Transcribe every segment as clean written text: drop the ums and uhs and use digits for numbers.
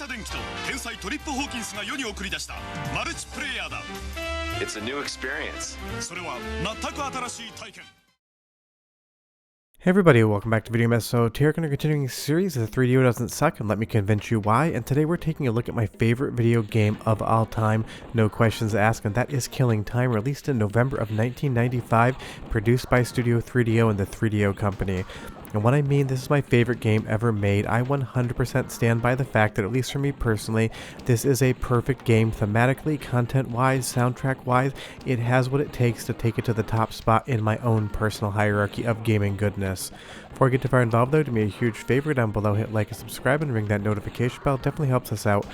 電機と天才トリップ・ホーキンスが世に送り出したマルチプレイヤーだ。 It's a new experience. それは全く新しい体験。 Hey everybody, welcome back to Video Mess. So today we're going to continuing the series of 3DO Doesn't Suck, and let me convince you why. And today we're taking a look at my favorite video game of all time, no questions asked, and that is Killing Time, released in November of 1995, produced by Studio 3DO and the 3DO Company. And when I mean this is my favorite game ever made, I 100% stand by the fact that, at least for me personally, this is a perfect game thematically, content-wise, soundtrack-wise. It has what it takes to take it to the top spot in my own personal hierarchy of gaming goodness. Before I get too far involved though, do me a huge favor down below, hit like and subscribe and ring that notification bell. It definitely helps us out.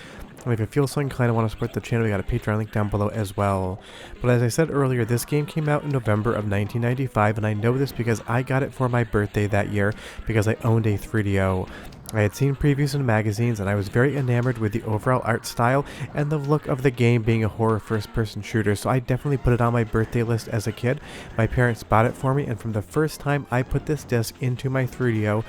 And if you feel so inclined and want to support the channel, we got a Patreon link down below as well. But as I said earlier, this game came out in November of 1995, and I know this because I got it for my birthday that year because I owned a 3DO. I had seen previews in magazines, and I was very enamored with the overall art style and the look of the game being a horror first-person shooter, so I definitely put it on my birthday list as a kid. My parents bought it for me, and from the first time I put this disc into my 3DO,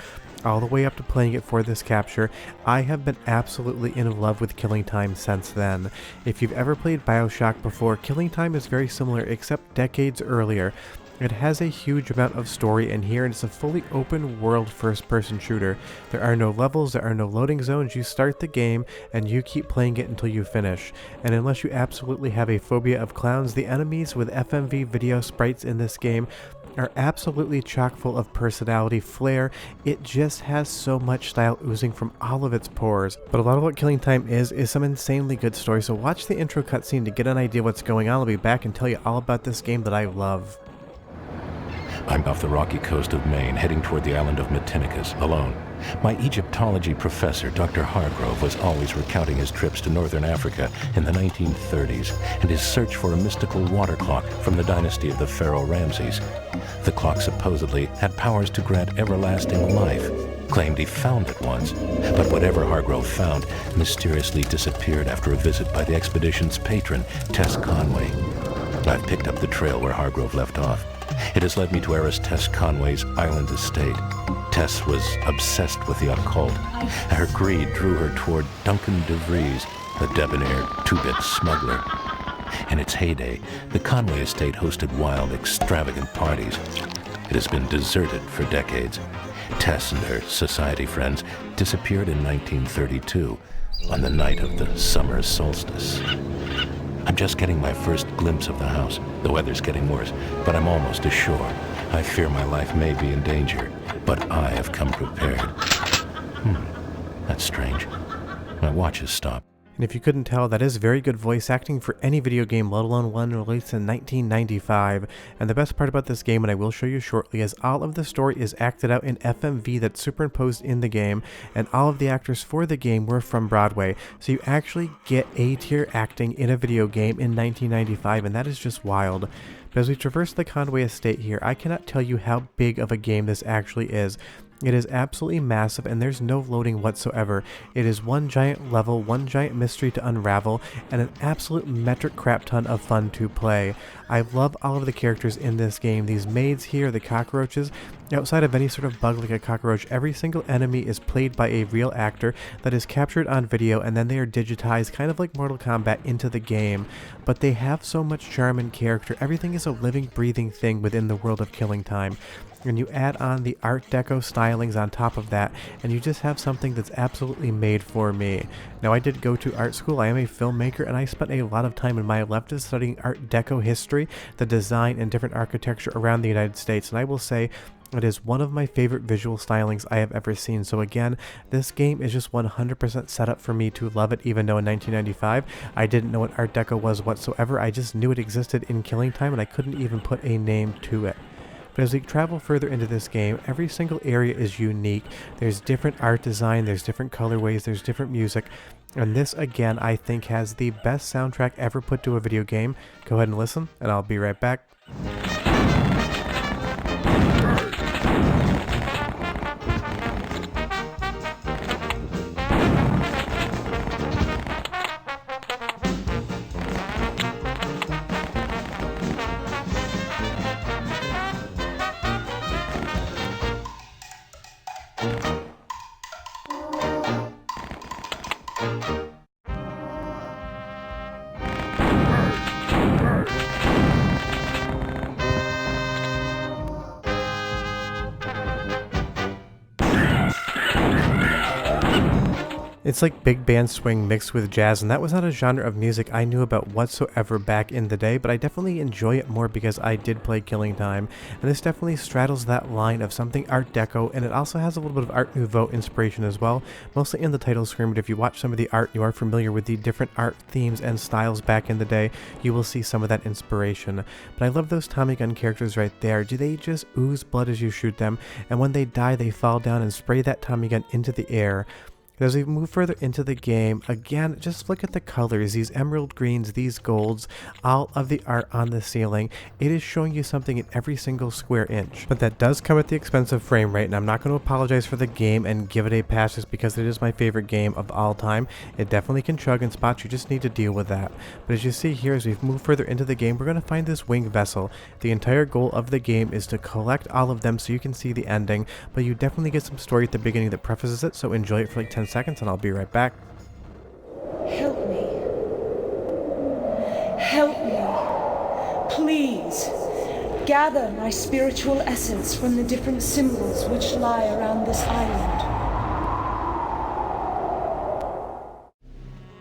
all the way up to playing it for this capture, I have been absolutely in love with Killing Time since then. If you've ever played BioShock before, Killing Time is very similar except decades earlier. It has a huge amount of story in here, and it's a fully open world first-person shooter. There are no levels, there are no loading zones. You start the game and you keep playing it until you finish. And unless you absolutely have a phobia of clowns, the enemies with FMV video sprites in this game are absolutely chock full of personality, flair. It just has so much style oozing from all of its pores. But a lot of what Killing Time is some insanely good story, so watch the intro cutscene to get an idea what's going on. I'll be back and tell you all about this game that I love. I'm off the rocky coast of Maine, heading toward the island of Matinicus, alone. My Egyptology professor, Dr. Hargrove, was always recounting his trips to northern Africa in the 1930s and his search for a mystical water clock from the dynasty of the Pharaoh Ramses. The clock supposedly had powers to grant everlasting life. Claimed he found it once, but whatever Hargrove found mysteriously disappeared after a visit by the expedition's patron, Tess Conway. I've picked up the trail where Hargrove left off. It has led me to heiress Tess Conway's island estate. Tess was obsessed with the occult. Her greed drew her toward Duncan DeVries, the debonair two-bit smuggler. In its heyday, the Conway estate hosted wild, extravagant parties. It has been deserted for decades. Tess and her society friends disappeared in 1932, on the night of the summer solstice. I'm just getting my first glimpse of the house. The weather's getting worse, but I'm almost ashore. I fear my life may be in danger, but I have come prepared. That's strange. My watch has stopped. And if you couldn't tell, that is very good voice acting for any video game, let alone one released in 1995. And the best part about this game, and I will show you shortly, is all of the story is acted out in FMV that's superimposed in the game, and all of the actors for the game were from Broadway. So you actually get A-tier acting in a video game in 1995, and that is just wild. But as we traverse the Conway estate here, I cannot tell you how big of a game this actually is. It is absolutely massive, and there's no loading whatsoever. It is one giant level, one giant mystery to unravel, and an absolute metric crap ton of fun to play. I love all of the characters in this game. These maids here, the cockroaches, outside of any sort of bug like a cockroach, every single enemy is played by a real actor that is captured on video, and then they are digitized, kind of like Mortal Kombat, into the game. But they have so much charm and character. Everything is a living, breathing thing within the world of Killing Time. And you add on the Art Deco stylings on top of that, and you just have something that's absolutely made for me. Now, I did go to art school. I am a filmmaker, and I spent a lot of time in my electives studying Art Deco history, the design, and different architecture around the United States. And I will say, it is one of my favorite visual stylings I have ever seen. So again, this game is just 100% set up for me to love it, even though in 1995, I didn't know what Art Deco was whatsoever. I just knew it existed in Killing Time, and I couldn't even put a name to it. But as we travel further into this game, every single area is unique. There's different art design, there's different colorways, there's different music. And this, again, I think has the best soundtrack ever put to a video game. Go ahead and listen, and I'll be right back. It's like big band swing mixed with jazz, and that was not a genre of music I knew about whatsoever back in the day, but I definitely enjoy it more because I did play Killing Time, and this definitely straddles that line of something Art Deco, and it also has a little bit of Art Nouveau inspiration as well, mostly in the title screen, but if you watch some of the art, you are familiar with the different art themes and styles back in the day, you will see some of that inspiration. But I love those Tommy gun characters right there. Do they just ooze blood as you shoot them, and when they die they fall down and spray that Tommy gun into the air. As we move further into the game, again, just look at the colors, these emerald greens, these golds, all of the art on the ceiling. It is showing you something in every single square inch. But that does come at the expense of frame rate, and I'm not going to apologize for the game and give it a pass just because it is my favorite game of all time. It definitely can chug in spots, you just need to deal with that. But as you see here, as we move further into the game, we're going to find this winged vessel. The entire goal of the game is to collect all of them so you can see the ending, but you definitely get some story at the beginning that prefaces it, so enjoy it for like 10 seconds and I'll be right back. Help me. Help me. Please. Gather my spiritual essence from the different symbols which lie around this island.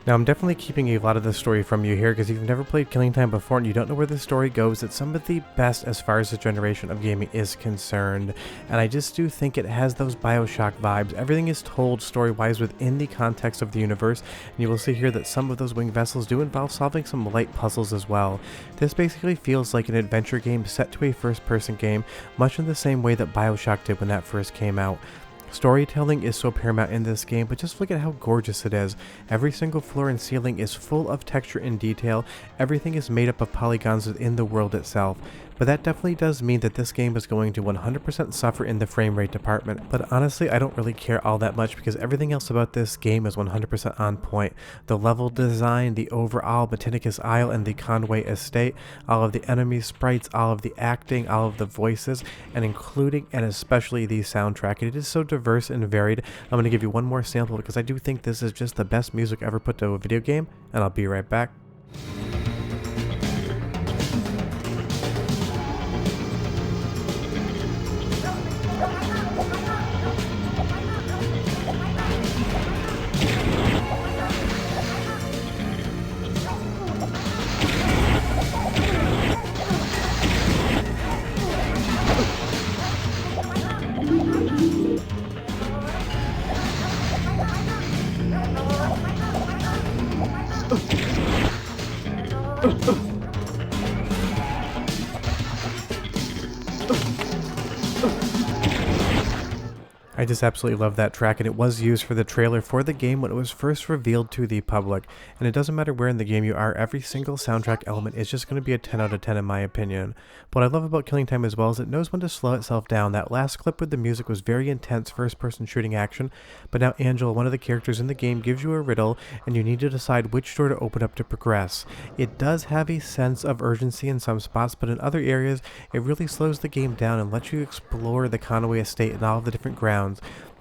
Now I'm definitely keeping a lot of the story from you here because if you've never played Killing Time before and you don't know where the story goes, it's some of the best as far as the generation of gaming is concerned. And I just do think it has those BioShock vibes. Everything is told story-wise within the context of the universe, and you will see here that some of those winged vessels do involve solving some light puzzles as well. This basically feels like an adventure game set to a first-person game, much in the same way that BioShock did when that first came out. Storytelling is so paramount in this game, but just look at how gorgeous it is. Every single floor and ceiling is full of texture and detail. Everything is made up of polygons within the world itself. But that definitely does mean that this game is going to 100% suffer in the frame rate department. But honestly, I don't really care all that much because everything else about this game is 100% on point. The level design, the overall Botanicus Isle and the Conway Estate, all of the enemy sprites, all of the acting, all of the voices, and including and especially the soundtrack. It is so diverse and varied. I'm going to give you one more sample because I do think this is just the best music ever put to a video game, and I'll be right back. I just absolutely love that track, and it was used for the trailer for the game when it was first revealed to the public. And it doesn't matter where in the game you are, every single soundtrack element is just going to be a 10 out of 10 in my opinion. But what I love about Killing Time as well is it knows when to slow itself down. That last clip with the music was very intense first-person shooting action, but now Angela, one of the characters in the game, gives you a riddle, and you need to decide which door to open up to progress. It does have a sense of urgency in some spots, but in other areas, it really slows the game down and lets you explore the Conway Estate and all of the different grounds.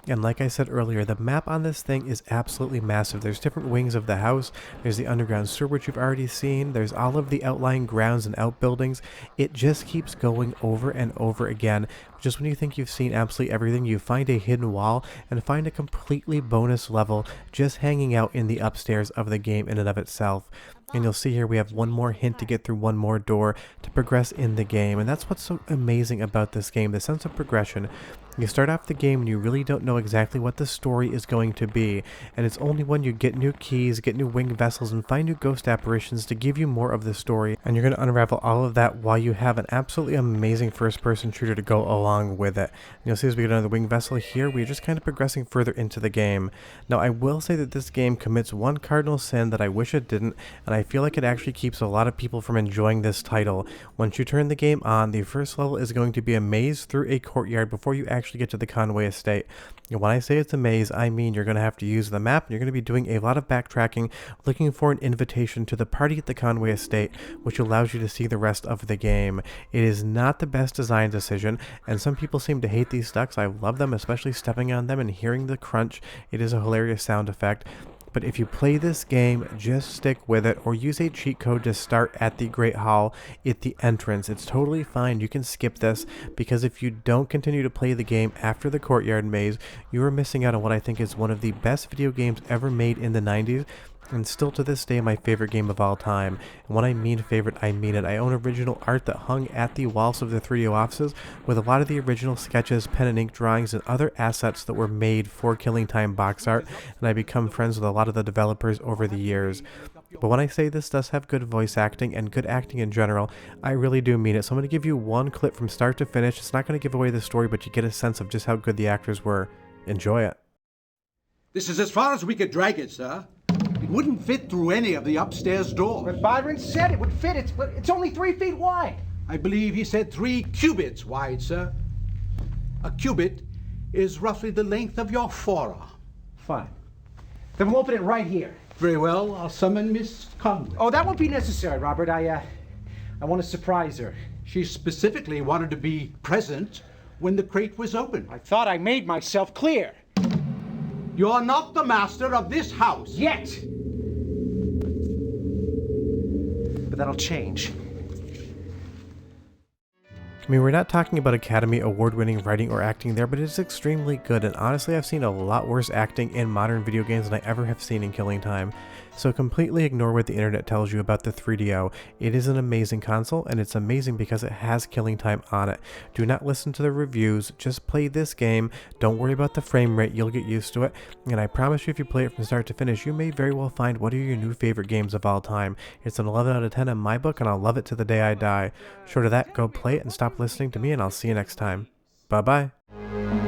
And like I said earlier, the map on this thing is absolutely massive. There's different wings of the house, there's the underground sewer which you've already seen, there's all of the outlying grounds and outbuildings. It just keeps going over and over again. Just when you think you've seen absolutely everything, you find a hidden wall and find a completely bonus level just hanging out in the upstairs of the game in and of itself. And you'll see here we have one more hint to get through one more door to progress in the game. And that's what's so amazing about this game, the sense of progression. You start off the game and you really don't know exactly what the story is going to be, and it's only when you get new keys, get new winged vessels, and find new ghost apparitions to give you more of the story, and you're going to unravel all of that while you have an absolutely amazing first-person shooter to go along with it. And you'll see as we get another winged vessel here, we're just kind of progressing further into the game. Now I will say that this game commits one cardinal sin that I wish it didn't, and I feel like it actually keeps a lot of people from enjoying this title. Once you turn the game on, the first level is going to be a maze through a courtyard before you actually get to the Conway Estate. And when I say it's a maze, I mean you're going to have to use the map, and you're going to be doing a lot of backtracking, looking for an invitation to the party at the Conway Estate, which allows you to see the rest of the game. It is not the best design decision, and some people seem to hate these ducks. I love them, especially stepping on them and hearing the crunch. It is a hilarious sound effect. but if you play this game, just stick with it or use a cheat code to start at the Great Hall at the entrance. It's totally fine. You can skip this, because if you don't continue to play the game after the courtyard maze, you are missing out on what I think is one of the best video games ever made in the 90s. And still to this day my favorite game of all time. And when I mean favorite, I mean it. I own original art that hung at the walls of the 3DO offices with a lot of the original sketches, pen and ink drawings, and other assets that were made for Killing Time box art, and I've become friends with a lot of the developers over the years. But when I say this does have good voice acting and good acting in general, I really do mean it. So I'm going to give you one clip from start to finish. It's not going to give away the story, but you get a sense of just how good the actors were. Enjoy it. This is as far as we could drag it, sir. It wouldn't fit through any of the upstairs doors. But Byron said it would fit. It's only 3 feet wide. I believe he said 3 cubits wide, sir. A cubit is roughly the length of your forearm. Fine. Then we'll open it right here. Very well. I'll summon Miss Conway. Oh, that won't be necessary, Robert. I want to surprise her. She specifically wanted to be present when the crate was opened. I thought I made myself clear. You're not the master of this house. Yet. But that'll change. I mean, we're not talking about Academy Award-winning writing or acting there, but it's extremely good, and honestly I've seen a lot worse acting in modern video games than I ever have seen in Killing Time. So completely ignore what the internet tells you about the 3DO. It is an amazing console, and it's amazing because it has Killing Time on it. Do not listen to the reviews, just play this game. Don't worry about the frame rate, you'll get used to it, and I promise you if you play it from start to finish, you may very well find what are your new favorite games of all time. It's an 11 out of 10 in my book, and I'll love it to the day I die. Short of that, go play it and stop listening to me, and I'll see you next time. Bye bye.